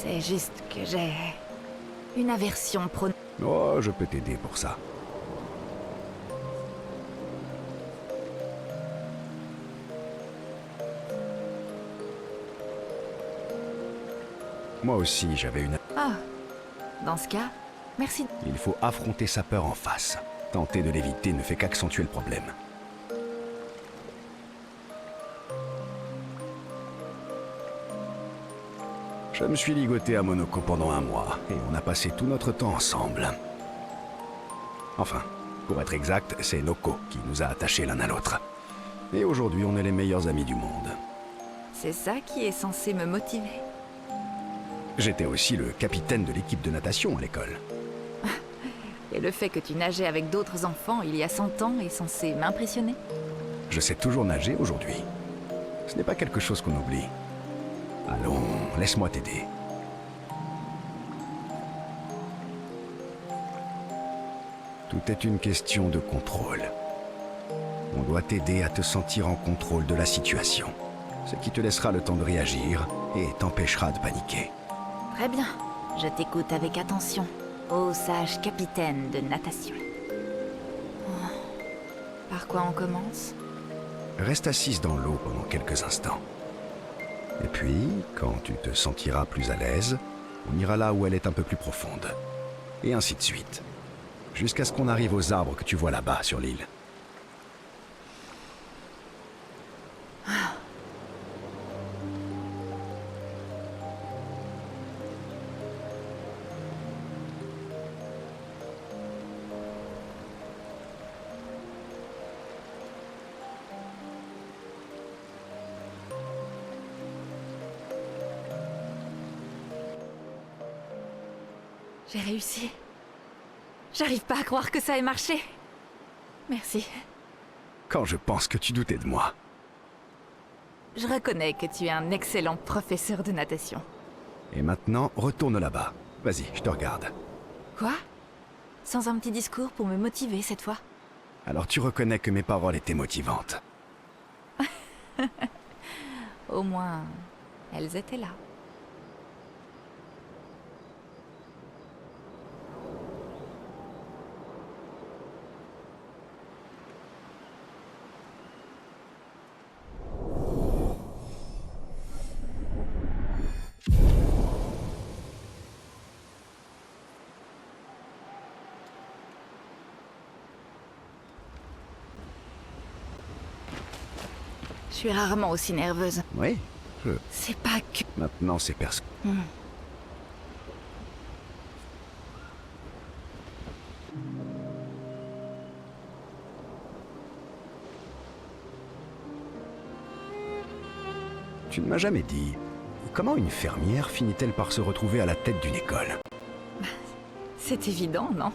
C'est juste que j'ai une aversion pro... Oh, je peux t'aider pour ça. Moi aussi, j'avais une... Ah, dans ce cas, merci. Il faut affronter sa peur en face. Tenter de l'éviter ne fait qu'accentuer le problème. Je me suis ligoté à Monoko pendant 1 mois, et on a passé tout notre temps ensemble. Enfin, pour être exact, c'est Noko qui nous a attachés l'un à l'autre. Et aujourd'hui, on est les meilleurs amis du monde. C'est ça qui est censé me motiver. J'étais aussi le capitaine de l'équipe de natation à l'école. Et le fait que tu nageais avec d'autres enfants il y a 100 ans est censé m'impressionner. Je sais toujours nager aujourd'hui. Ce n'est pas quelque chose qu'on oublie. Allons, laisse-moi t'aider. Tout est une question de contrôle. On doit t'aider à te sentir en contrôle de la situation. Ce qui te laissera le temps de réagir et t'empêchera de paniquer. Très bien, je t'écoute avec attention. Ô sage capitaine de natation. Oh. Par quoi on commence? Reste assise dans l'eau pendant quelques instants. Et puis, quand tu te sentiras plus à l'aise, on ira là où elle est un peu plus profonde. Et ainsi de suite. Jusqu'à ce qu'on arrive aux arbres que tu vois là-bas sur l'île. J'ai réussi. J'arrive pas à croire que ça ait marché. Merci. Quand je pense que tu doutais de moi. Je reconnais que tu es un excellent professeur de natation. Et maintenant, retourne là-bas. Vas-y, je te regarde. Quoi? Sans un petit discours pour me motiver cette fois? Alors tu reconnais que mes paroles étaient motivantes. Au moins, elles étaient là. Je suis rarement aussi nerveuse. Oui, C'est pas que... Maintenant, c'est perso. Tu ne m'as jamais dit comment une fermière finit-elle par se retrouver à la tête d'une école? C'est évident, non?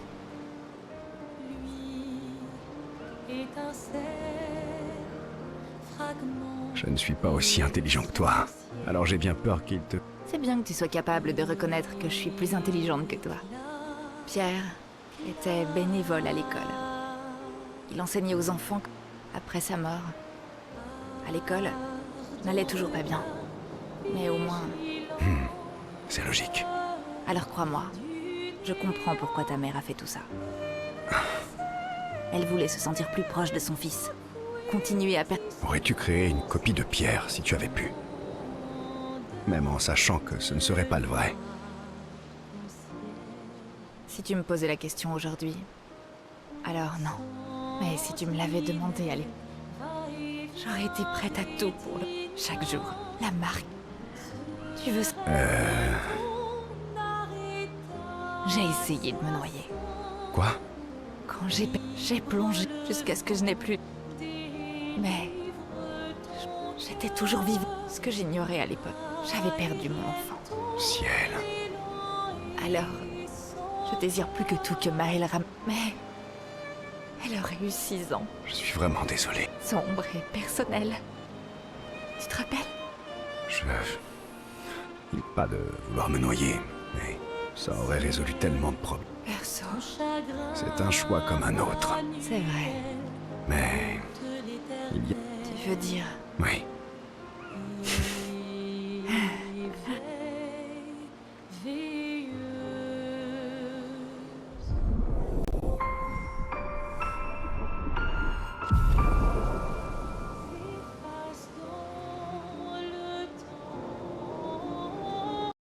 Je ne suis pas aussi intelligent que toi. Alors j'ai bien peur qu'il te... C'est bien que tu sois capable de reconnaître que je suis plus intelligente que toi. Pierre était bénévole à l'école. Il enseignait aux enfants après sa mort. À l'école, je n'allais toujours pas bien. Mais au moins... C'est logique. Alors crois-moi, je comprends pourquoi ta mère a fait tout ça. Elle voulait se sentir plus proche de son fils. Continuer à perdre... Aurais-tu créé une copie de Pierre si tu avais pu? Même en sachant que ce ne serait pas le vrai. Si tu me posais la question aujourd'hui, alors non. Mais si tu me l'avais demandé à l'époque, j'aurais été prête à tout pour le... Chaque jour, la marque. Tu veux... J'ai essayé de me noyer. Quoi? Quand j'ai plongé jusqu'à ce que je n'ai plus... Mais... J'étais toujours vivante. Ce que j'ignorais à l'époque, j'avais perdu mon enfant. Ciel. Alors, je désire plus que tout que Maëlle Mais... Elle aurait eu 6 ans. Je suis vraiment désolé. Sombre et personnel. Tu te rappelles? Pas de vouloir me noyer, mais ça aurait résolu tellement de problèmes. Perso. C'est un choix comme un autre. C'est vrai. Mais... il y a... Tu veux dire... Oui.